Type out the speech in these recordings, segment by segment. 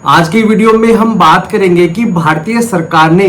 आज की वीडियो में हम बात करेंगे कि भारतीय सरकार ने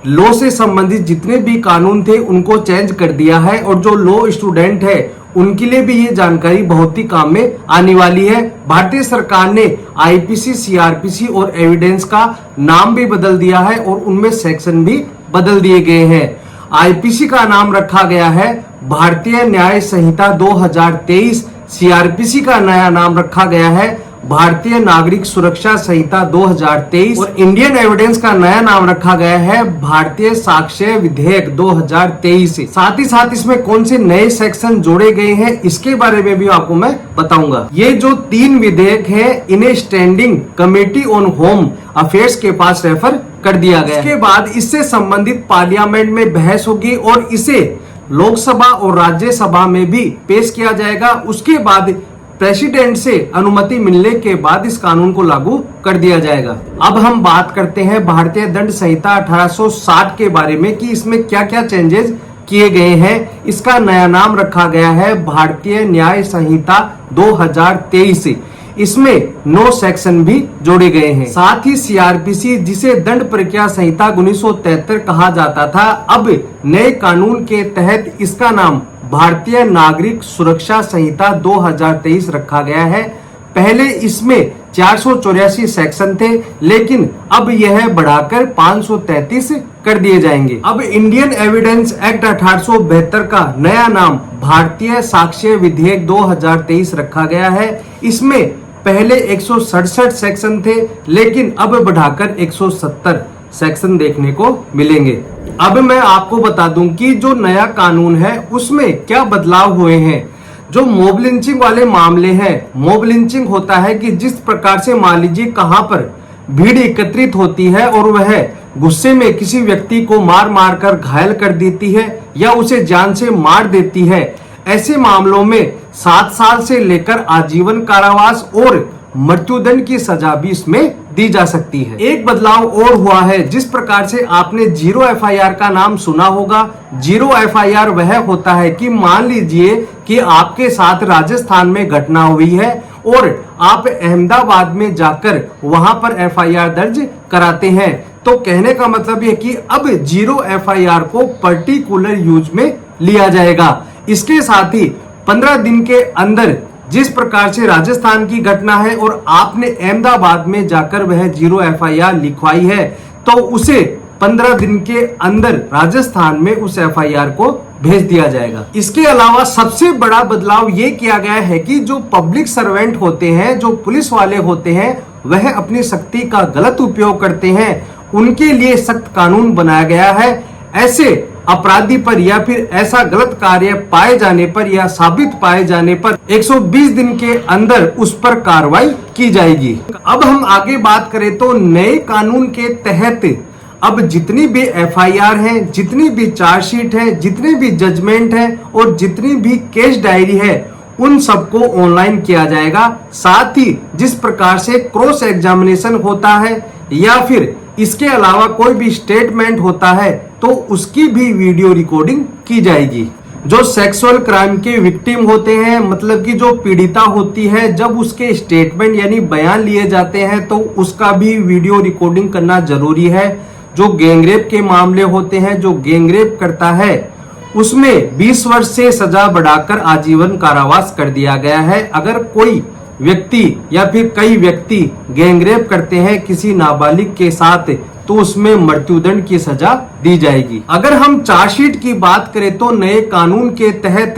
लॉ से संबंधित जितने भी कानून थे उनको चेंज कर दिया है और जो लॉ स्टूडेंट है उनके लिए भी ये जानकारी बहुत ही काम में आने वाली है। भारतीय सरकार ने आईपीसी, सीआरपीसी और एविडेंस का नाम भी बदल दिया है और उनमें सेक्शन भी बदल दिए गए हैं। आईपीसी का नाम रखा गया है भारतीय न्याय संहिता 2023, सीआरपीसी का नया नाम रखा गया है भारतीय नागरिक सुरक्षा संहिता 2023 और इंडियन एविडेंस का नया नाम रखा गया है भारतीय साक्ष्य विधेयक 2023। साथ ही साथ इसमें कौन से नए सेक्शन जोड़े गए हैं इसके बारे में भी आपको मैं बताऊंगा। ये जो 3 विधेयक हैं इन्हें standing committee on home affairs के पास रेफर कर दिया गया। इसके बाद इससे संबंधित पार्लियामेंट में बहस होगी और इसे लोकसभा और राज्यसभा में भी पेश किया जाएगा। उसके बाद प्रेसिडेंट से अनुमति मिलने के बाद इस कानून को लागू कर दिया जाएगा। अब हम बात करते हैं भारतीय दंड संहिता 1860 के बारे में कि इसमें क्या क्या चेंजेस किए गए हैं। इसका नया नाम रखा गया है भारतीय न्याय संहिता 2023। इसमें 9 सेक्शन भी जोड़े गए हैं। साथ ही सीआरपीसी, जिसे दंड प्रक्रिया संहिता 1973 कहा जाता था, अब नए कानून के तहत इसका नाम भारतीय नागरिक सुरक्षा संहिता 2023 रखा गया है। पहले इसमें 484 सेक्शन थे, लेकिन अब यह बढ़ाकर 533 कर दिए जाएंगे। अब इंडियन एविडेंस एक्ट 1872 का नया नाम भारतीय साक्ष्य विधेयक 2023 रखा गया है। इसमें पहले 167 सेक्शन थे, लेकिन अब बढ़ाकर 170 सेक्शन देखने को मिलेंगे। अब मैं आपको बता दूं कि जो नया कानून है उसमें क्या बदलाव हुए हैं। जो मॉब लिंचिंग वाले मामले हैं, मॉब लिंचिंग होता है कि जिस प्रकार से मान लीजिए कहां पर भीड़ एकत्रित होती है और वह गुस्से में किसी व्यक्ति को मार मार कर घायल कर देती है या उसे जान से मार देती है, ऐसे मामलों में 7 साल से लेकर आजीवन कारावास और मृत्युदंड की सजा भी इसमें दी जा सकती है। एक बदलाव और हुआ है, जिस प्रकार से आपने जीरो एफआईआर का नाम सुना होगा। जीरो एफआईआर वह होता है कि मान लीजिए कि आपके साथ राजस्थान में घटना हुई है और आप अहमदाबाद में जाकर वहां पर एफआईआर दर्ज कराते हैं, तो कहने का मतलब यह कि अब जीरो एफआईआर को पर्टिकुलर यूज में लिया जाएगा। इसके साथ ही 15 दिन के अंदर जिस प्रकार से राजस्थान की घटना है और आपने अहमदाबाद में जाकर वह जीरो एफआईआर लिखवाई है, तो उसे 15 दिन के अंदर राजस्थान में उस एफआईआर को भेज दिया जाएगा। इसके अलावा सबसे बड़ा बदलाव ये किया गया है कि जो पब्लिक सर्वेंट होते हैं, जो पुलिस वाले होते हैं, वह अपनी शक्ति का गलत उपयोग करते हैं, उनके लिए सख्त कानून बनाया गया है। ऐसे अपराधी पर या फिर ऐसा गलत कार्य पाए जाने पर या साबित पाए जाने पर 120 दिन के अंदर उस पर कार्रवाई की जाएगी। अब हम आगे बात करें तो नए कानून के तहत अब जितनी भी एफआईआर हैं, जितनी भी चार्जशीट है, जितने भी जजमेंट है और जितनी भी केस डायरी है, उन सबको ऑनलाइन किया जाएगा। साथ ही जिस प्रकार से क्रॉस एग्जामिनेशन होता है या फिर इसके अलावा कोई भी स्टेटमेंट होता है तो उसकी भी वीडियो रिकॉर्डिंग की जाएगी। जो सेक्सुअल क्राइम के विक्टिम होते हैं, मतलब कि जो पीड़िता होती है, जब उसके स्टेटमेंट यानी बयान लिए जाते हैं तो उसका भी वीडियो रिकॉर्डिंग करना जरूरी है। जो गैंगरेप के मामले होते हैं, जो गैंगरेप करता है उसमें 20 वर्ष से सजा बढ़ाकर आजीवन कारावास कर दिया गया है। अगर कोई व्यक्ति या फिर कई व्यक्ति गैंगरेप करते हैं किसी नाबालिग के साथ, तो उसमें मृत्युदंड की सजा दी जाएगी। अगर हम चार्जशीट की बात करें तो नए कानून के तहत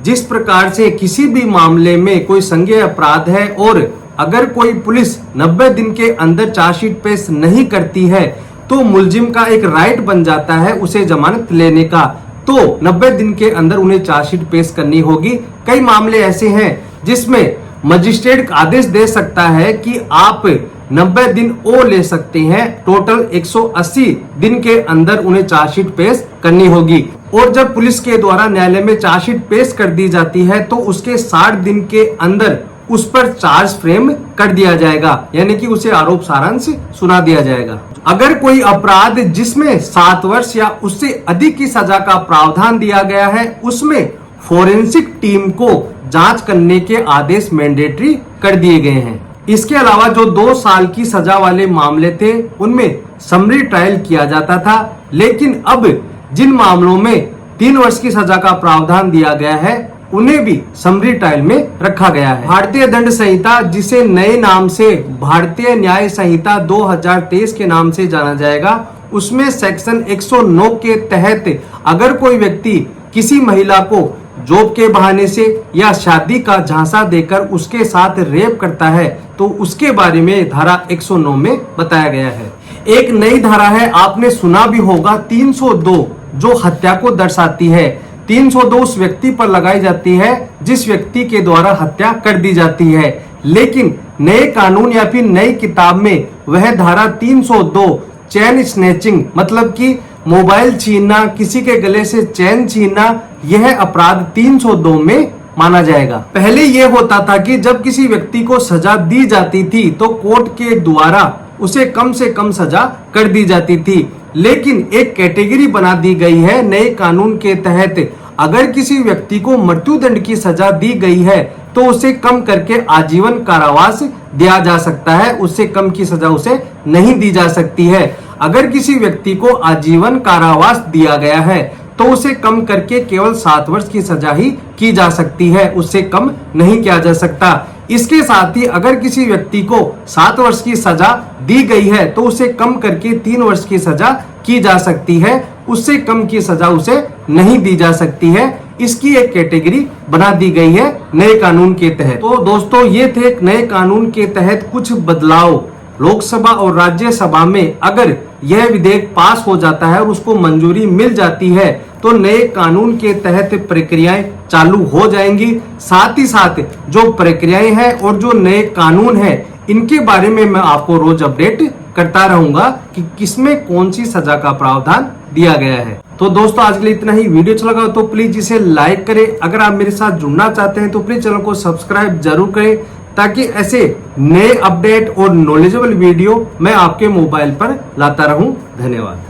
जिस प्रकार से किसी भी मामले में कोई संज्ञेय अपराध है और अगर कोई पुलिस 90 दिन के अंदर चार्जशीट पेश नहीं करती है तो मुलजिम का एक राइट बन जाता है उसे जमानत लेने का, तो 90 दिन के अंदर उन्हें चार्जशीट पेश करनी होगी। कई मामले ऐसे हैं जिसमें मजिस्ट्रेट आदेश दे सकता है कि आप 90 दिन और ले सकते हैं, टोटल 180 दिन के अंदर उन्हें चार्जशीट पेश करनी होगी। और जब पुलिस के द्वारा न्यायालय में चार्जशीट पेश कर दी जाती है तो उसके 60 दिन के अंदर उस पर चार्ज फ्रेम कर दिया जाएगा, यानी कि उसे आरोप सारांश सुना दिया जाएगा। अगर कोई अपराध जिसमें 7 वर्ष या उससे अधिक की सजा का प्रावधान दिया गया है, उसमें फोरेंसिक टीम को जांच करने के आदेश मैंडेटरी कर दिए गए हैं। इसके अलावा जो 2 साल की सजा वाले मामले थे उनमें समरी ट्रायल किया जाता था, लेकिन अब जिन मामलों में 3 वर्ष की सजा का प्रावधान दिया गया है उन्हें भी समरी ट्रायल में रखा गया है। भारतीय दंड संहिता, जिसे नए नाम से भारतीय न्याय संहिता 2023 के नाम से जाना जाएगा, उसमें सेक्शन 109 के तहत अगर कोई व्यक्ति किसी महिला को जॉब के बहाने से या शादी का झांसा देकर उसके साथ रेप करता है तो उसके बारे में धारा 109 में बताया गया है। एक नई धारा है, आपने सुना भी होगा, 302, जो हत्या को दर्शाती है। 302 उस व्यक्ति पर लगाई जाती है जिस व्यक्ति के द्वारा हत्या कर दी जाती है, लेकिन नए कानून या फिर नई किताब में वह धारा 302 चैन स्नैचिंग, मतलब कि मोबाइल छीनना, किसी के गले से चैन छीनना, यह अपराध 302 में माना जाएगा। पहले यह होता था कि जब किसी व्यक्ति को सजा दी जाती थी तो कोर्ट के द्वारा उसे कम से कम सजा कर दी जाती थी, लेकिन एक कैटेगरी बना दी गई है नए कानून के तहत। अगर किसी व्यक्ति को मृत्युदंड की सजा दी गई है तो उसे कम करके आजीवन कारावास दिया जा सकता है, उससे कम की सजा उसे नहीं दी जा सकती है। अगर किसी व्यक्ति को आजीवन कारावास दिया गया है तो उसे कम करके केवल 7 वर्ष की सजा ही की जा सकती है, उससे कम नहीं किया जा सकता। इसके साथ ही अगर किसी व्यक्ति को 7 वर्ष की सजा दी गई है तो उसे कम करके 3 वर्ष की सजा की जा सकती है, उससे कम की सजा उसे नहीं दी जा सकती है। इसकी एक कैटेगरी बना दी गई है नए कानून के तहत। तो दोस्तों, ये थे एक नए कानून के तहत कुछ बदलाव। लोकसभा और राज्यसभा में अगर यह विधेयक पास हो जाता है और उसको मंजूरी मिल जाती है तो नए कानून के तहत प्रक्रियाएं चालू हो जाएंगी। साथ ही साथ जो प्रक्रियाएं हैं और जो नए कानून हैं इनके बारे में मैं आपको रोज अपडेट करता रहूंगा कि किसमें कौन सी सजा का प्रावधान दिया गया है। तो दोस्तों, आज के लिए इतना ही। वीडियो अच्छा लगा तो प्लीज इसे लाइक करें। अगर आप मेरे साथ जुड़ना चाहते हैं तो प्लीज चैनल को सब्सक्राइब जरूर करें, ताकि ऐसे नए अपडेट और नॉलेजेबल वीडियो मैं आपके मोबाइल पर लाता रहूं। धन्यवाद।